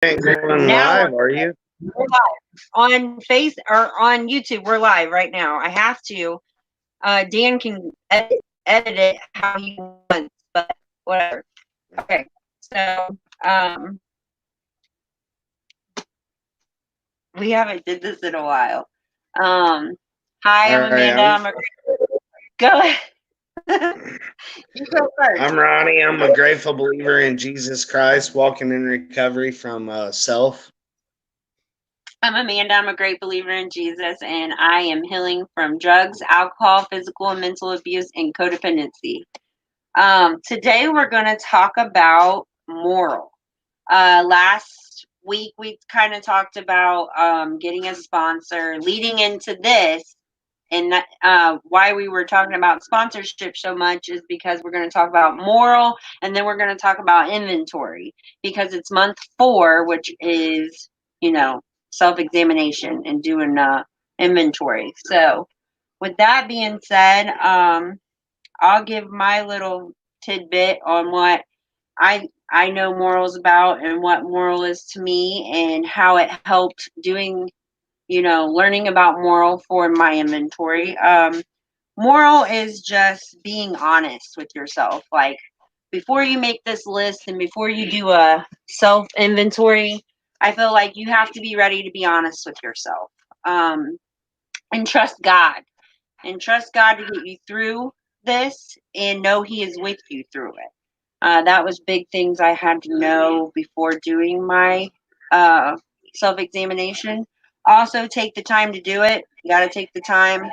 Ain't going Now live, are you? we're live on Face or on YouTube. We're live right now. I have to. Dan can edit it how he wants, but whatever. Okay, so we haven't did this in a while. Um, Hi, All I'm right, Amanda. Go ahead. You go first. I'm Ronnie. I'm a grateful believer in Jesus Christ, walking in recovery from self. I'm Amanda. I'm a great believer in Jesus, and I am healing from drugs, alcohol, physical and mental abuse, and codependency. Today we're going to talk about moral. Last week we kind of talked about getting a sponsor. Leading into this, and why we were talking about sponsorship so much is because we're going to talk about moral, and then we're going to talk about inventory because it's month 4, which is self-examination and doing inventory. So, with that being said, I'll give my little tidbit on what I know morals about and what moral is to me and how it helped doing, learning about moral for my inventory. Moral is just being honest with yourself. Like before you make this list and before you do a self inventory, I feel like you have to be ready to be honest with yourself. And trust God and trust God to get you through this and know He is with you through it. That was big things I had to know before doing my self examination. Also, take the time to do it. You got to take the time.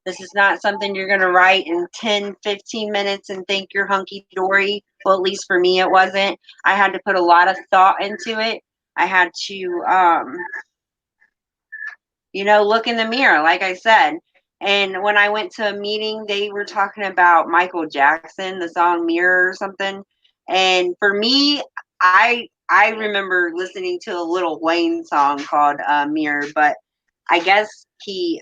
This is not something you're going to write in 10, 15 minutes and think you're hunky dory. Well, at least for me, it wasn't. I had to put a lot of thought into it. I had to, look in the mirror, like I said. And when I went to a meeting, they were talking about Michael Jackson, the song Mirror or something. And for me, I remember listening to a Little Wayne song called Mirror, but I guess he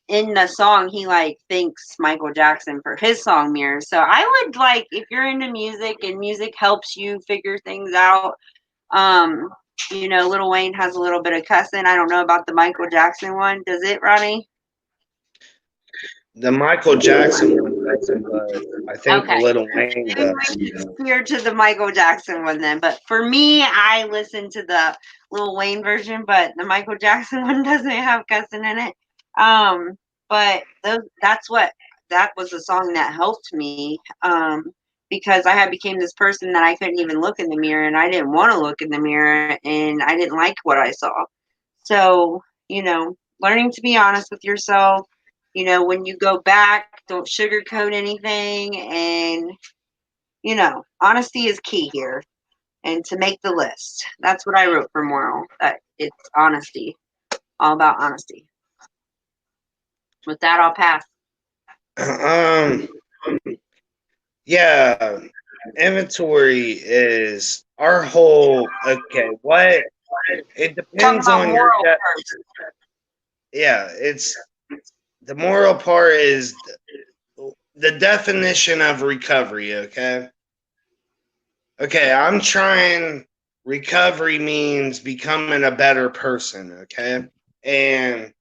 in the song he like thanks Michael Jackson for his song Mirror. So I would like if you're into music and music helps you figure things out, um, Little Wayne has a little bit of cussing. I don't know about the Michael Jackson one. Does it, Ronnie? The Michael Jackson one doesn't, but I think Okay. Little Wayne Maybe does. we should steer to the Michael Jackson one then. But for me, I listen to the Lil Wayne version, but the Michael Jackson one doesn't have cussing in it. Um, but that was the song that helped me. Because I had became this person that I couldn't even look in the mirror and I didn't want to look in the mirror and I didn't like what I saw. So, learning to be honest with yourself, when you go back, don't sugarcoat anything. And, honesty is key here. And to make the list, that's what I wrote for moral. That it's honesty, all about honesty. With that, I'll pass. Um, yeah, inventory is our whole. Okay, what? It Talk depends about on your. moral first. Yeah, it's the moral part is the definition of recovery. Okay. Okay, I'm trying. Recovery means becoming a better person, okay? And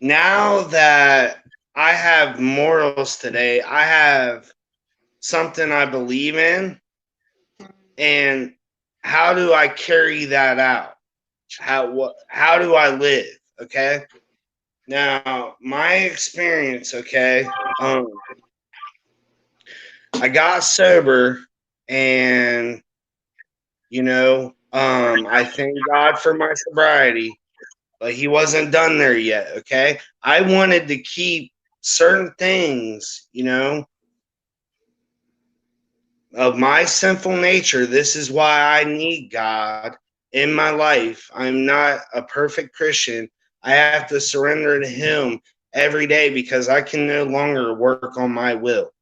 now that I have morals today, I have something I believe in, and how do I carry that out? How do I live, okay? Now, my experience, okay? I got sober and I thank God for my sobriety, but he wasn't done there yet. Okay. I wanted to keep certain things, of my sinful nature. This is why I need God in my life. I'm not a perfect Christian. I have to surrender to him every day because I can no longer work on my will.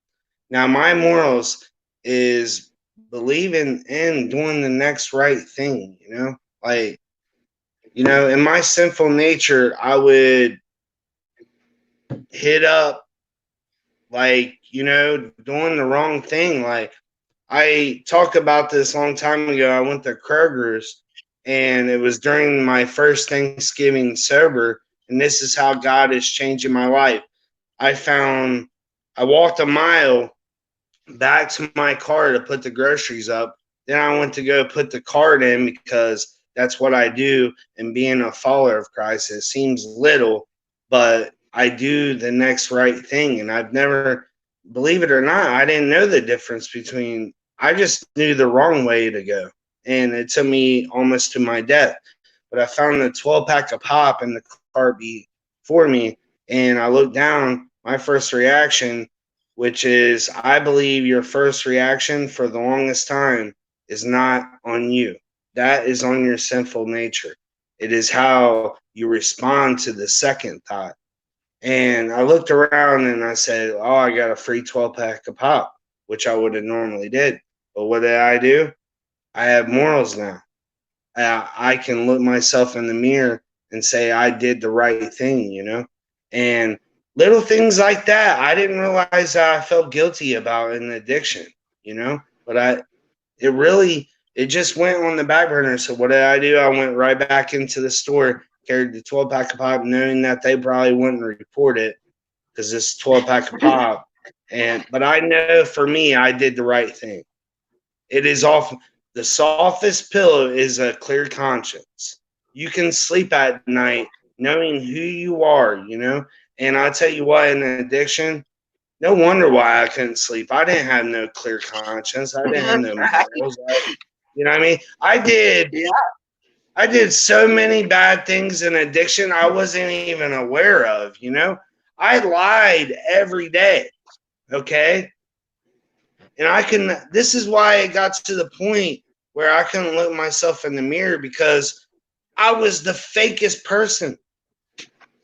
Now, my morals is believing in doing the next right thing, like, in my sinful nature, I would hit up, like, doing the wrong thing. Like, I talked about this a long time ago. I went to Kroger's, and it was during my first Thanksgiving sober, and this is how God is changing my life. I walked a mile back to my car to put the groceries up. Then I went to go put the card in because that's what I do. And being a follower of Christ, it seems little, but I do the next right thing. And I've never, believe it or not, I didn't know the difference between, I just knew the wrong way to go. And it took me almost to my death. But I found a 12 pack of pop in the cart for me. And I looked down. My first reaction, which is I believe your first reaction for the longest time is not on you. That is on your sinful nature. It is how you respond to the second thought. And I looked around and I said, "Oh, I got a free 12 pack of pop," which I would have normally did. But what did I do? I have morals now. I can look myself in the mirror and say I did the right thing, and little things like that. I didn't realize that I felt guilty about an addiction, but it just went on the back burner. So what did I do? I went right back into the store, carried the 12 pack of pop, knowing that they probably wouldn't report it because it's 12 pack of pop. But I know for me, I did the right thing. It is off. The softest pillow is a clear conscience. You can sleep at night knowing who you are, And I'll tell you what, in addiction, no wonder why I couldn't sleep. I didn't have no clear conscience. I didn't have That's no right. morals. You know what I mean? I did so many bad things in addiction I wasn't even aware of, I lied every day. Okay. And this is why it got to the point where I couldn't look myself in the mirror because I was the fakest person.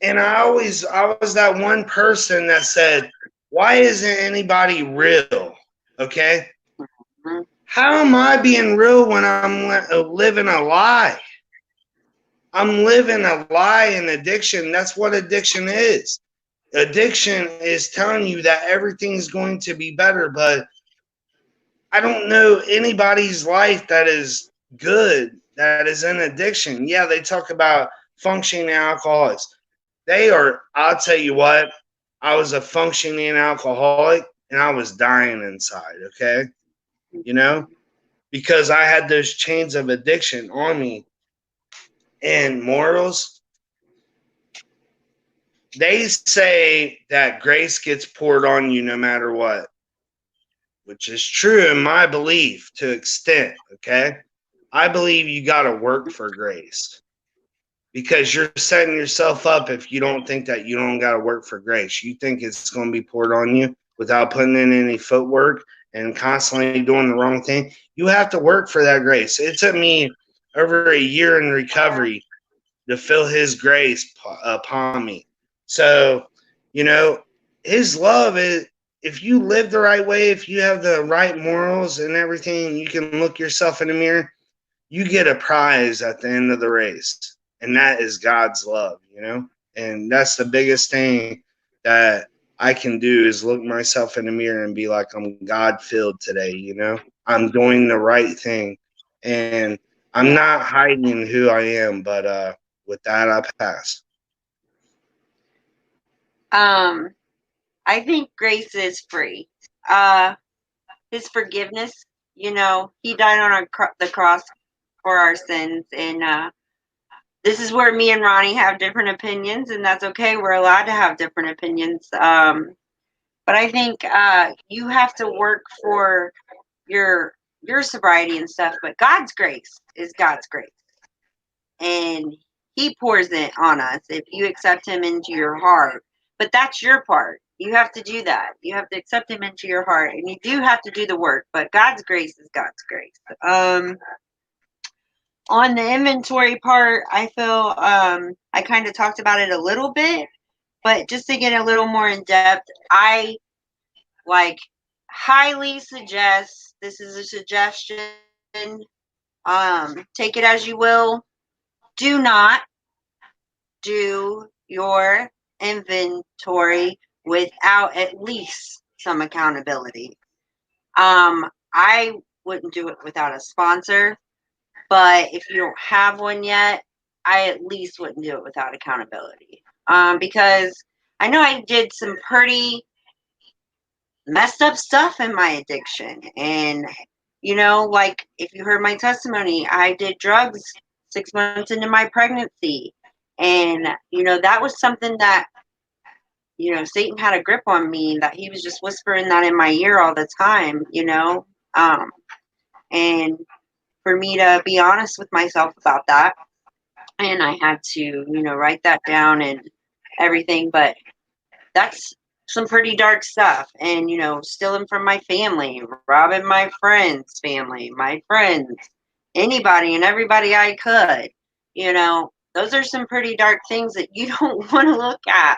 And I was that one person that said, "Why isn't anybody real?" Okay. Mhm. How am I being real when I'm living a lie? I'm living a lie in addiction. That's what addiction is. Addiction is telling you that everything's going to be better, but I don't know anybody's life that is good that is in addiction. Yeah, they talk about functioning alcoholics. I'll tell you what, I was a functioning alcoholic and I was dying inside, okay? You know, because I had those chains of addiction on me. And morals, they say that grace gets poured on you no matter what, which is true in my belief to extent, okay? I believe you got to work for grace because you're setting yourself up if you don't think that you don't got to work for grace. You think it's going to be poured on you without putting in any footwork and constantly doing the wrong thing. You have to work for that grace. It took me over a year in recovery to feel his grace upon me. So, you know, his love is, if you live the right way, if you have the right morals and everything, you can look yourself in the mirror, you get a prize at the end of the race. And that is God's love. And that's the biggest thing that I can do is look myself in the mirror and be like, I'm God filled today. I'm doing the right thing. And I'm not hiding who I am, but with that, I pass. Um, I think grace is free. Uh, his forgiveness, he died on the cross for our sins, and this is where me and Ronnie have different opinions, and that's okay. We're allowed to have different opinions. But I think you have to work for your your sobriety and stuff. But God's grace is God's grace, and He pours it on us if you accept Him into your heart. But that's your part. You have to do that. You have to accept Him into your heart, and you do have to do the work. But God's grace is God's grace. On the inventory part, I feel I kind of talked about it a little bit, but just to get a little more in depth, I like highly suggest, this is a suggestion, take it as you will. Do not do your inventory without at least some accountability. I wouldn't do it without a sponsor, but if you don't have one yet, I at least wouldn't do it without accountability. Because I know I did some pretty messed up stuff in my addiction. And, like if you heard my testimony, I did drugs 6 months into my pregnancy. And, that was something that, Satan had a grip on me, that he was just whispering that in my ear all the time. And for me to be honest with myself about that, and I had to, write that down and everything. But that's some pretty dark stuff. And, stealing from my family, robbing my friends' family, my friends, anybody and everybody I could, those are some pretty dark things that you don't want to look at.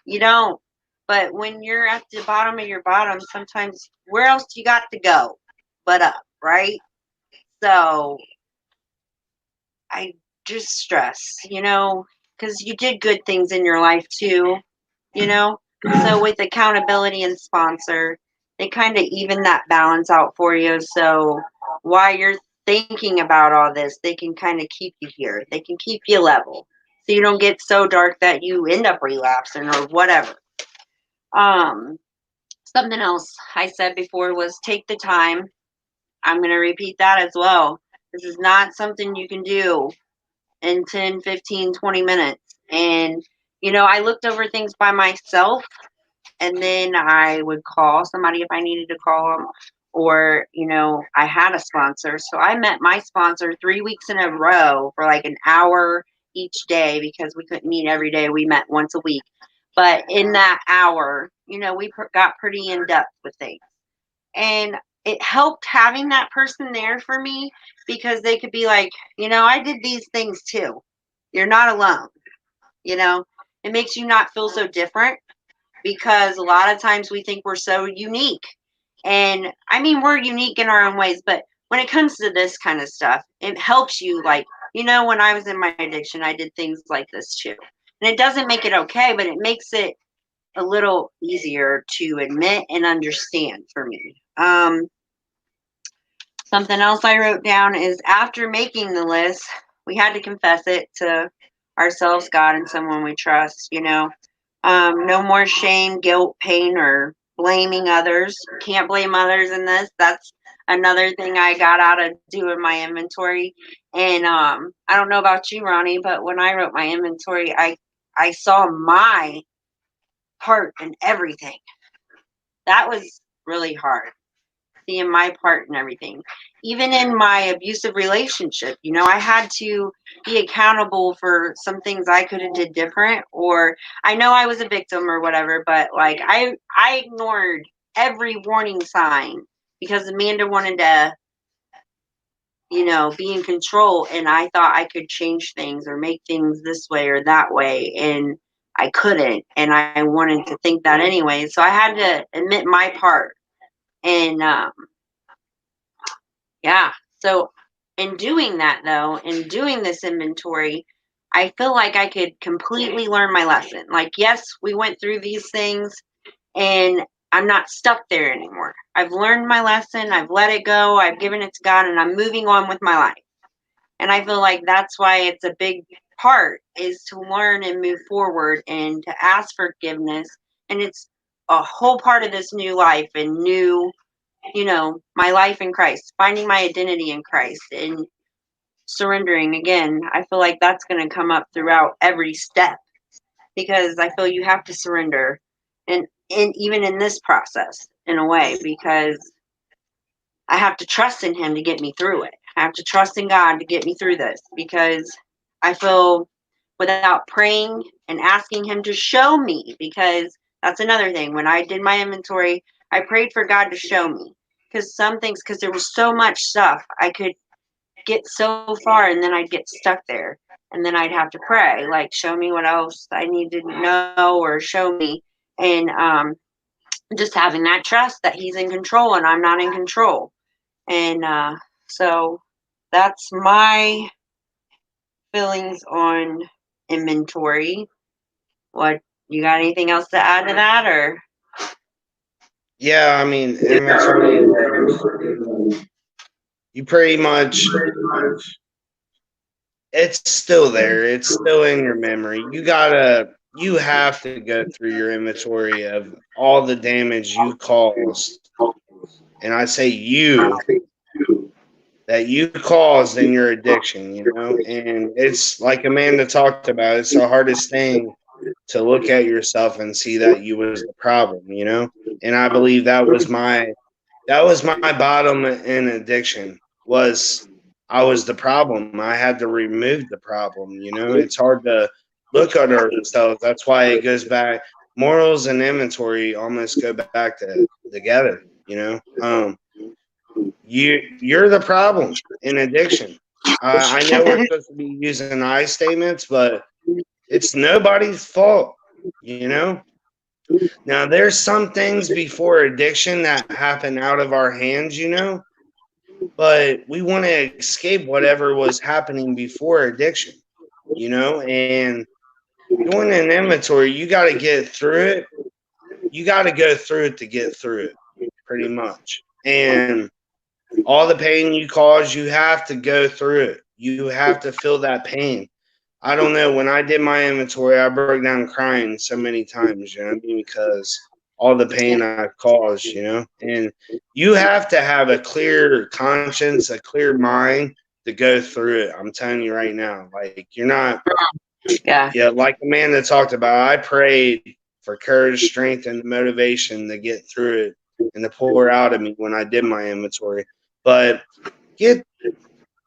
You don't. But when you're at the bottom of your bottom, sometimes where else you got to go but up, right? So I just stress, because you did good things in your life too, you know? So with accountability and sponsor, they kind of even that balance out for you. So while you're thinking about all this, they can kind of keep you here. They can keep you level. So you don't get so dark that you end up relapsing or whatever. Um, Something else I said before was take the time. I'm going to repeat that as well. This is not something you can do in 10, 15, 20 minutes. And, I looked over things by myself, and then I would call somebody if I needed to call them, or, I had a sponsor. So I met my sponsor 3 weeks in a row for like an hour each day because we couldn't meet every day. We met once a week. But in that hour, we got pretty in depth with things. And it helped having that person there for me because they could be like, I did these things too. You're not alone. You know, it makes you not feel so different because a lot of times we think we're so unique. And I mean, we're unique in our own ways, but when it comes to this kind of stuff, it helps you. Like, when I was in my addiction, I did things like this too. And it doesn't make it okay, but it makes it a little easier to admit and understand for me. Something else I wrote down is after making the list, we had to confess it to ourselves, God, and someone we trust, No more shame, guilt, pain, or blaming others. Can't blame others in this. That's another thing I got out of doing my inventory. And I don't know about you, Ronnie, but when I wrote my inventory, I saw my part in everything. That was really hard, seeing my part in everything. Even in my abusive relationship, I had to be accountable for some things I could have did different, or I know I was a victim or whatever, but like I ignored every warning sign because Amanda wanted to, be in control, and I thought I could change things or make things this way or that way, and I couldn't, and I wanted to think that anyway. So I had to admit my part. And yeah. So in doing that though, in doing this inventory, I feel like I could completely learn my lesson. Like, yes, we went through these things and I'm not stuck there anymore. I've learned my lesson. I've let it go. I've given it to God and I'm moving on with my life. And I feel like that's why it's a big part is to learn and move forward and to ask forgiveness. And it's a whole part of this new life and new, my life in Christ, finding my identity in Christ and surrendering again. I feel like that's going to come up throughout every step because I feel you have to surrender and even in this process in a way because I have to trust in him to get me through it. I have to trust in God to get me through this because I feel without praying and asking him to show me, because that's another thing. When I did my inventory, I prayed for God to show me because some things, because there was so much stuff, I could get so far and then I'd get stuck there. And then I'd have to pray, like, show me what else I need to know or show me. And just having that trust that he's in control and I'm not in control. And so that's my feelings on inventory. What, you got anything else to add to that, or? Yeah, I mean, inventory you pretty much, it's still there. It's still in your memory. You have to go through your inventory of all the damage you caused. And I say that you caused in your addiction, and it's like Amanda talked about, it's the hardest thing to look at yourself and see that you was the problem. And I believe that was my bottom in addiction was I was the problem. I had to remove the problem. It's hard to look at ourselves. That's why it goes back. Morals and inventory almost go back to together. You're the problem in addiction. I know we're supposed to be using I statements, but it's nobody's fault. You know. Now there's some things before addiction that happen out of our hands. But we want to escape whatever was happening before addiction. And doing an inventory, you got to get through it. You got to go through it to get through it, pretty much. And all the pain you cause, you have to go through it. You have to feel that pain. I don't know. When I did my inventory, I broke down crying so many times, because all the pain I've caused. And you have to have a clear conscience, a clear mind to go through it. I'm telling you right now. Like, you're not, yeah, like the man that talked about, I prayed for courage, strength, and motivation to get through it and to pour out of me when I did my inventory. But get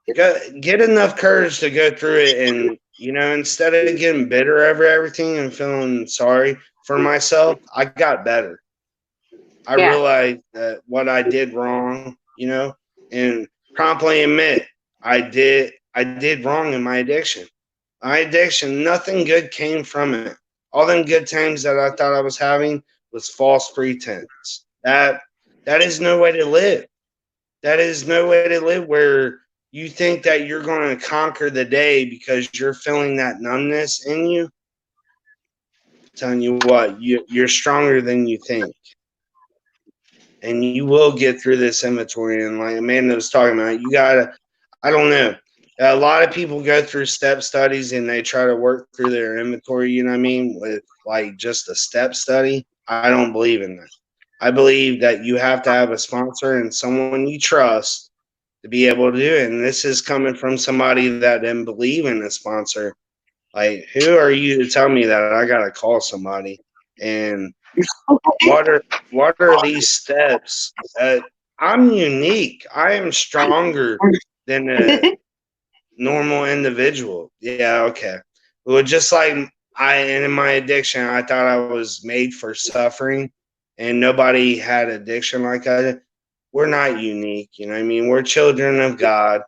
enough courage to go through it, and instead of getting bitter over everything and feeling sorry for myself, I got better. I realized that what I did wrong, and promptly admit I did wrong in my addiction. My addiction, nothing good came from it. All them good times that I thought I was having was false pretense. That is no way to live. That is no way to live where you think that you're going to conquer the day because you're feeling that numbness in you. I'm telling you what, you're stronger than you think. And you will get through this inventory. And like Amanda was talking about, you got to, I don't know. A lot of people go through step studies and they try to work through their inventory, you know what I mean, with like just a step study. I don't believe in that. I believe that you have to have a sponsor and someone you trust to be able to do it. And this is coming from somebody that didn't believe in a sponsor. Like, who are you to tell me that I got to call somebody? And what are these steps? I'm unique. I am stronger than a normal individual. Yeah, okay. Well, just like in my addiction, I thought I was made for suffering, and nobody had addiction like I did. We're not unique. You know what I mean? We're children of God.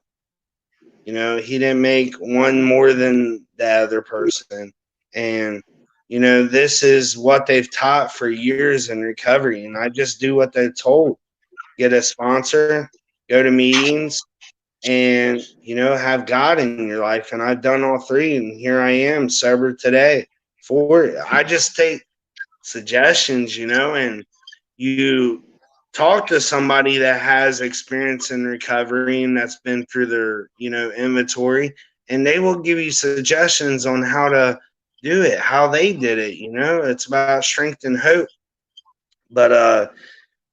He didn't make one more than the other person. And, this is what they've taught for years in recovery. And I just do what they're told. Get a sponsor, go to meetings, and, have God in your life. And I've done all three. And here I am, sober today. I just take suggestions, and you talk to somebody that has experience in recovery and that's been through their, inventory, and they will give you suggestions on how to do it, how they did it. It's about strength and hope. But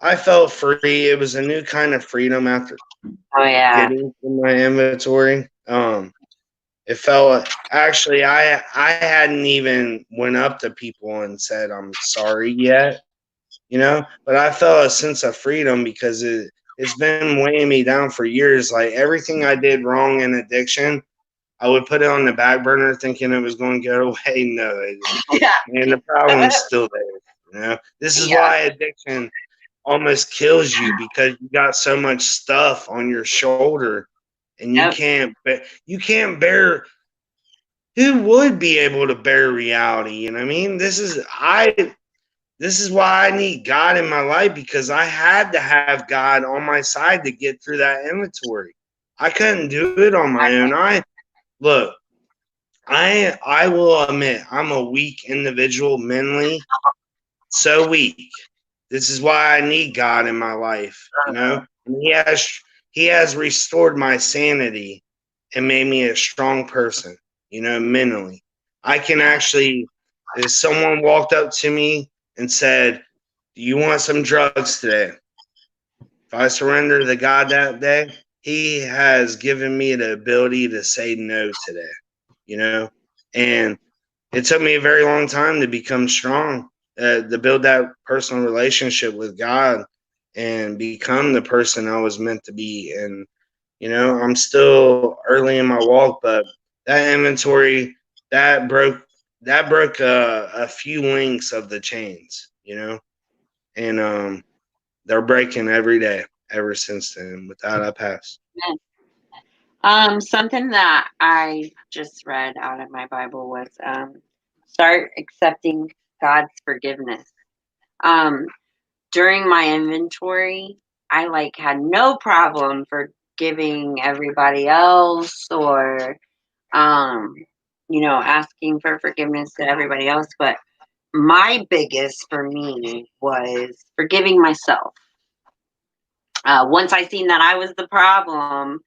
I felt free. It was a new kind of freedom after getting to my inventory. It felt actually I hadn't even went up to people and said I'm sorry yet. But I felt a sense of freedom because it's been weighing me down for years. Like everything I did wrong in addiction, I would put it on the back burner thinking it was going to go away. No, and the problem's still there. This is why addiction almost kills you, because you got so much stuff on your shoulder and you can't bear. Who would be able to bear reality? You know what I mean? This is why I need God in my life, because I had to have God on my side to get through that inventory. I couldn't do it on my own. I will admit I'm a weak individual mentally, so weak. This is why I need God in my life. And He has restored my sanity and made me a strong person, mentally. I can actually, if someone walked up to me and said, "Do you want some drugs today?" If I surrender to God that day, He has given me the ability to say no today, And it took me a very long time to become strong, to build that personal relationship with God and become the person I was meant to be. And, I'm still early in my walk, but that inventory, that broke, a few links of the chains, and they're breaking every day ever since then. With that, I pass. Something that I just read out of my Bible was start accepting God's forgiveness. Um, during my inventory, I like had no problem forgiving everybody else or asking for forgiveness to everybody else, but my biggest for me was forgiving myself. Once I seen that I was the problem,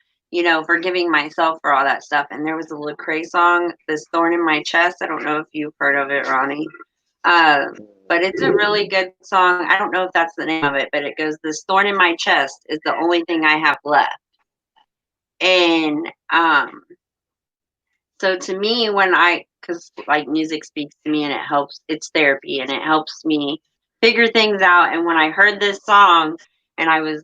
forgiving myself for all that stuff. And there was a Lecrae song, "This Thorn in My Chest." I don't know if you've heard of it, Ronnie. Uh, but it's a really good song. I don't know if that's the name of it, but it goes, "This thorn in my chest is the only thing I have left." And so to me, because like music speaks to me and it helps, it's therapy and it helps me figure things out. And when I heard this song and I was,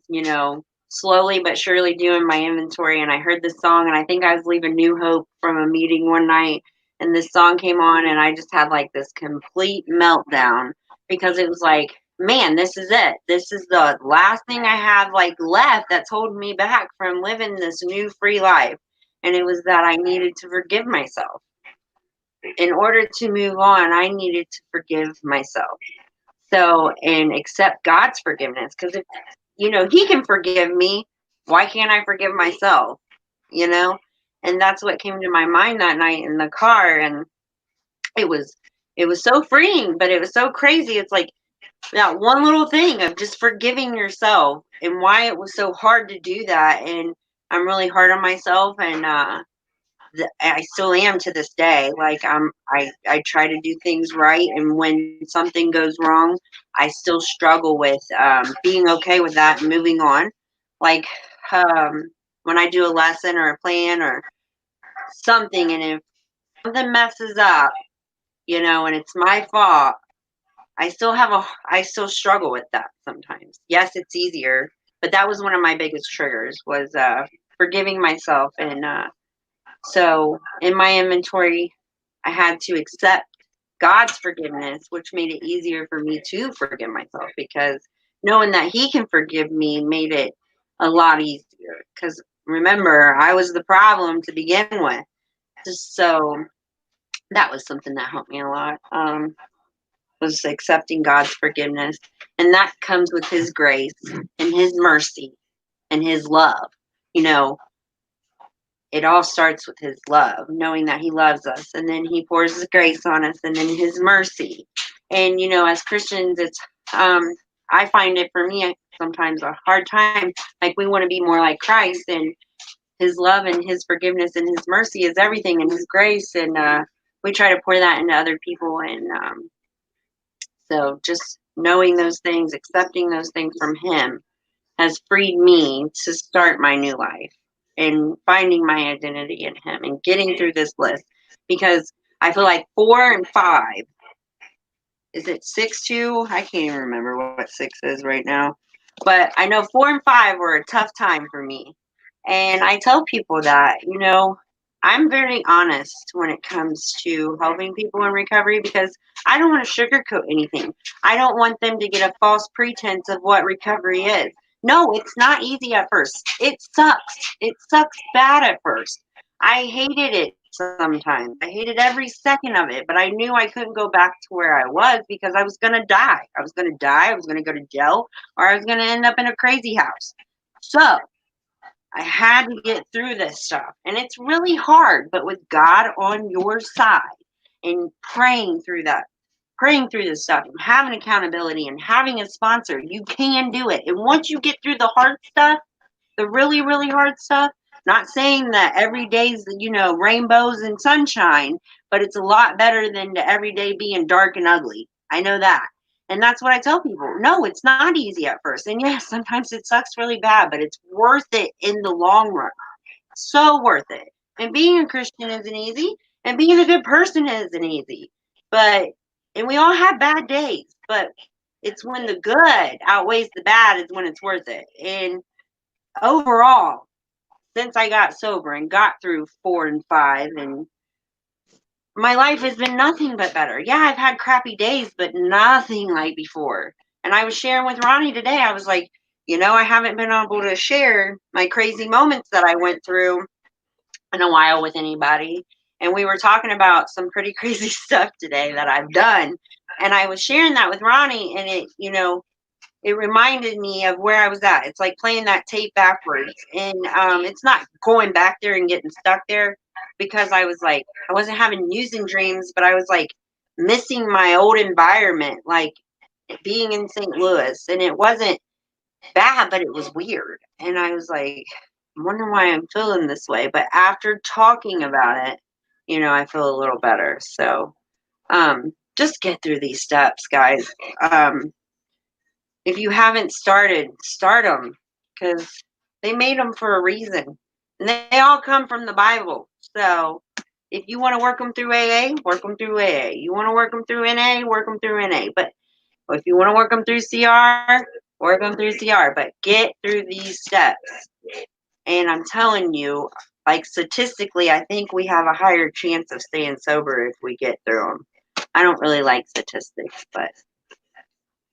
slowly but surely doing my inventory and I heard this song and I think I was leaving New Hope from a meeting one night and this song came on and I just had like this complete meltdown because it was like, man, this is it. This is the last thing I have like left that's holding me back from living this new free life. And it was that I needed to forgive myself. In order to move on, I needed to forgive myself. So, and accept God's forgiveness. Because if, He can forgive me, why can't I forgive myself? You know? And that's what came to my mind that night in the car. And it was, it was so freeing, but it was so crazy. It's like that one little thing of just forgiving yourself and why it was so hard to do that. And I'm really hard on myself. And, I still am to this day. Like I try to do things right, and when something goes wrong, I still struggle with being okay with that and moving on. Like when I do a lesson or a plan or something, and if something messes up, and it's my fault, I still struggle with that sometimes. Yes, it's easier, but that was one of my biggest triggers was forgiving myself and so in my inventory, I had to accept God's forgiveness, which made it easier for me to forgive myself because knowing that He can forgive me made it a lot easier. Because remember, I was the problem to begin with. So that was something that helped me a lot. Was accepting God's forgiveness, and that comes with His grace and His mercy and His love. You know, it all starts with His love, knowing that He loves us, and then He pours His grace on us, and then His mercy. And as Christians, it's I find it for me sometimes a hard time. Like we want to be more like Christ, and His love and His forgiveness and His mercy is everything, and His grace, and we try to pour that into other people. And so, just knowing those things, accepting those things from Him, has freed me to start my new life and finding my identity in Him and getting through this list because I feel like 4 and 5, is it 6 2? I can't even remember what 6 is right now, but I know 4 and 5 were a tough time for me. And I tell people that, I'm very honest when it comes to helping people in recovery because I don't want to sugarcoat anything. I don't want them to get a false pretense of what recovery is. No, it's not easy at first. It sucks. It sucks bad at first. I hated it sometimes. I hated every second of it, but I knew I couldn't go back to where I was because I was going to die. I was going to die. I was going to go to jail, or I was going to end up in a crazy house. So I had to get through this stuff. And it's really hard, but with God on your side and praying through this stuff and having accountability and having a sponsor, you can do it. And once you get through the hard stuff, the really, really hard stuff. Not saying that every day's, rainbows and sunshine, but it's a lot better than the every day being dark and ugly. I know that. And that's what I tell people. No, it's not easy at first. And yes, sometimes it sucks really bad, but it's worth it in the long run. So worth it. And being a Christian isn't easy, and being a good person isn't easy. But, and we all have bad days, but it's when the good outweighs the bad is when it's worth it. And overall, since I got sober and got through 4 and 5, and my life has been nothing but better. Yeah, I've had crappy days, but nothing like before. And I was sharing with Ronnie today, I was like, I haven't been able to share my crazy moments that I went through in a while with anybody. And we were talking about some pretty crazy stuff today that I've done. And I was sharing that with Ronnie, and it reminded me of where I was at. It's like playing that tape backwards. And it's not going back there and getting stuck there, because I was like, I wasn't having using dreams, but I was like missing my old environment, like being in St. Louis. And it wasn't bad, but it was weird. And I was like, I'm wondering why I'm feeling this way. But after talking about it, I feel a little better. So just get through these steps, guys. If you haven't started, start them, because they made them for a reason. And they all come from the Bible. So if you want to work them through AA, work them through AA. You want to work them through NA, work them through NA. But if you want to work them through CR, work them through CR. But get through these steps. And I'm telling you, like statistically, I think we have a higher chance of staying sober if we get through them. I don't really like statistics, but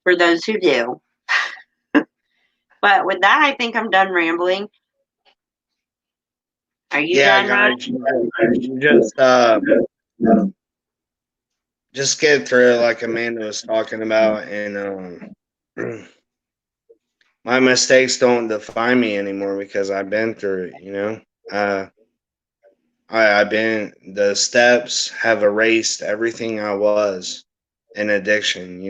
for those who do. But with that, I think I'm done rambling. Are you done, Ron? guys, you just get through it like Amanda was talking about, and my mistakes don't define me anymore because I've been through it. I've been the steps have erased everything I was in addiction.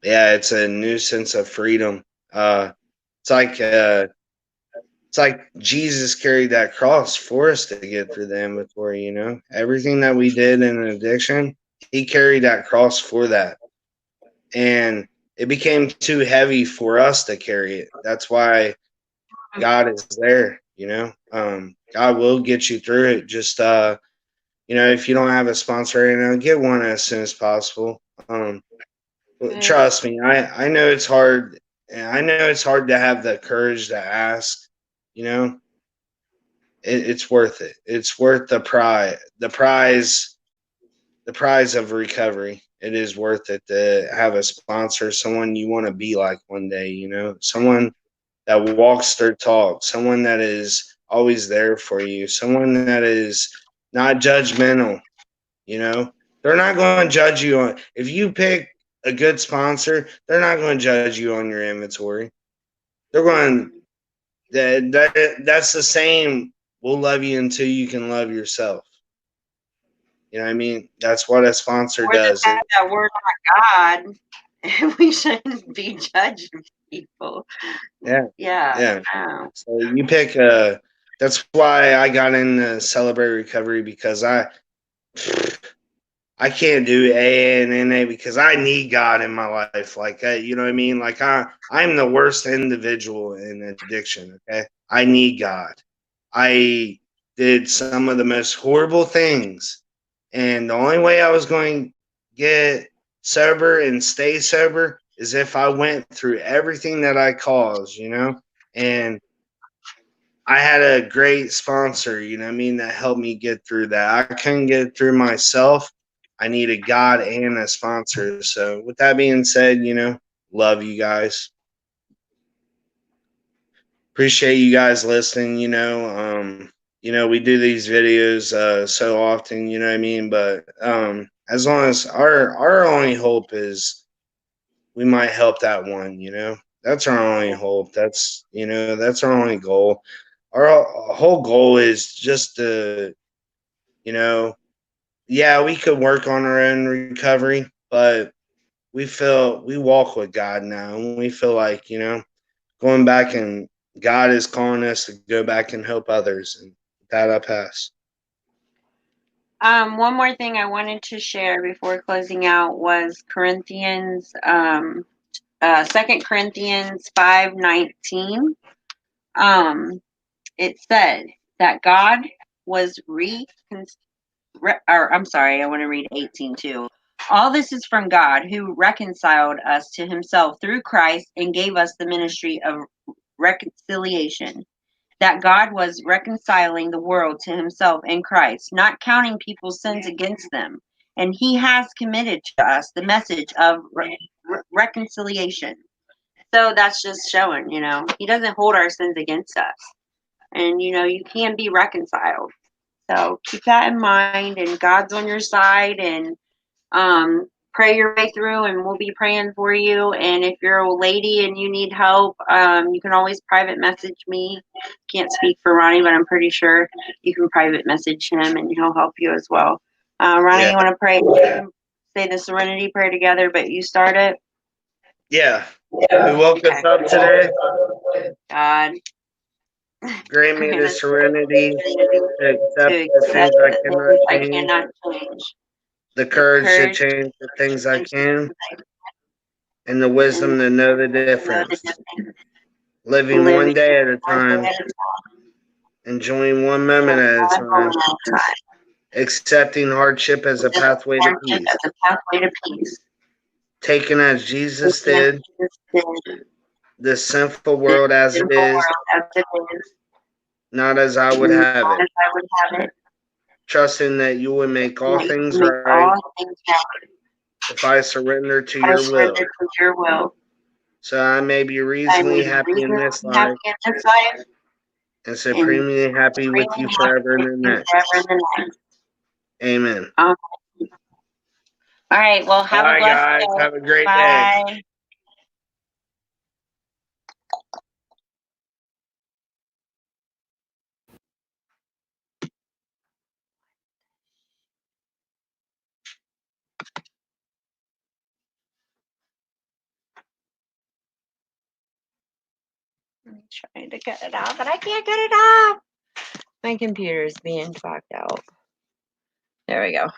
Yeah, it's a new sense of freedom. It's like Jesus carried that cross for us to get through the inventory. Everything that we did in addiction, he carried that cross for that, and it became too heavy for us to carry it. That's why God is there. God will get you through it. Just if you don't have a sponsor right now, get one as soon as possible. Trust me, I know it's hard. And I know it's hard to have the courage to ask. It's worth it. It's worth the prize. The prize of recovery. It is worth it to have a sponsor, someone you want to be like one day. Someone that walks their talk, someone that is always there for you, someone that is not judgmental. They're not going to judge you on if you pick a good sponsor. They're not going to judge you on your inventory. They're going that's the same. We'll love you until you can love yourself. You know what I mean? That's what a sponsor does. That word on God, and we shouldn't be judging people. Yeah. Yeah. So you pick that's why I got into Celebrate Recovery, because I can't do AA and NA because I need God in my life. Like, you know what I mean? Like I'm the worst individual in addiction. Okay. I need God. I did some of the most horrible things. And the only way I was going to get sober and stay sober is if I went through everything that I caused, and I had a great sponsor, that helped me get through that. I couldn't get through myself. I needed God and a sponsor. So with that being said, love you guys. Appreciate you guys listening. We do these videos so often, you know what I mean? But as long as our only hope is we might help that one, that's our only hope. That's our only goal. Our whole goal is just to, yeah, we could work on our own recovery, but we walk with God now, and we feel like, going back, and God is calling us to go back and help others. And with that, I pass. One more thing I wanted to share before closing out was Corinthians, 2 Corinthians 5:19. It said that God was I'm sorry, I want to read 18 too. All this is from God, who reconciled us to himself through Christ and gave us the ministry of reconciliation. That God was reconciling the world to himself in Christ, not counting people's sins against them. And he has committed to us the message of reconciliation. So that's just showing, he doesn't hold our sins against us. And, you can be reconciled. So keep that in mind, and God's on your side, and pray your way through, and we'll be praying for you. And if you're a lady and you need help, you can always private message me. Can't speak for Ronnie, but I'm pretty sure you can private message him, and he'll help you as well. Ronnie, you want to pray? Say the Serenity prayer together, but you start it. Yeah. Who woke us up today? God. Grant me the serenity to accept the things I cannot change, the courage to change the things I can, and the wisdom to know the difference. Living one day at a time, enjoying one moment at a time, accepting hardship as a pathway to peace, taking as Jesus did this sinful world as it is, not as I would have it, trusting that you would make all things right if I surrender to your will, so I may be reasonably happy in this life and supremely happy with you forever in the next. Amen. All right. Well, have a blessed guys. day. Have a great Bye. day. I'm trying to get it out, but I can't get it out. My computer's being fucked out. There we go.